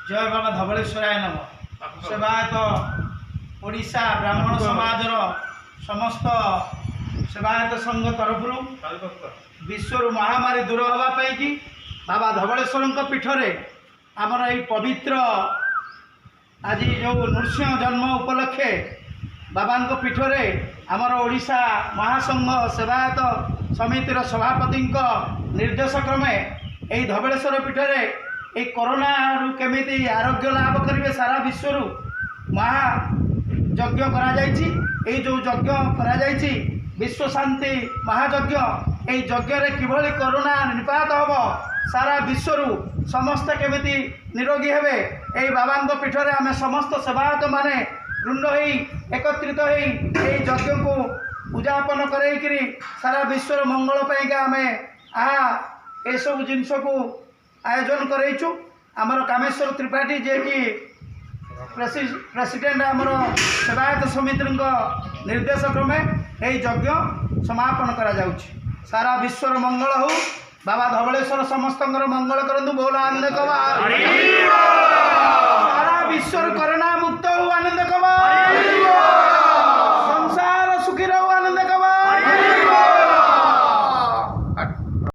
जय बाबा धवलेश्वराय नम। सेवायत ओडिशा ब्राह्मण समाजर समस्त सेवायत संघ तरफ विश्व महामारी दूर होगापाई कि बाबा धवलेश्वर पीठरे आमर ये पवित्र आज जो नृसिंह जन्म उपलक्षे बाबा पीठरे आमर ओडिशा महासंघ सेवायत समितिर सभापति निर्देश क्रमे यही धवलेश्वर पीठरे ये कोरोना केमिति आरोग्य लाभ करेंगे सारा विश्व महायज्ञ कर जो यज्ञ कर विश्व शांति महायज्ञ यही यज्ञ किभली कोरोना निपात हम सारा विश्व समस्त केमिति निरोगी हेबे यही बाबा पीठरे आम समस्त सेवायत माने रुंड हो एकत्रित हो यज्ञ को पूजापन कर सारा विश्व मंगल पाइका आम ये सब जिनस को आयोजन करइछु। आमर कामेश्वर त्रिपाठी जे कि प्रेसिडेंट आमर सेवायत समिति निर्देश क्रमे यही यज्ञ समापन करा जाउछि। सारा विश्वर मंगल हो बाबा धवलेश्वर समस्त मंगल करंतु बोला सारा विश्वर कोरोना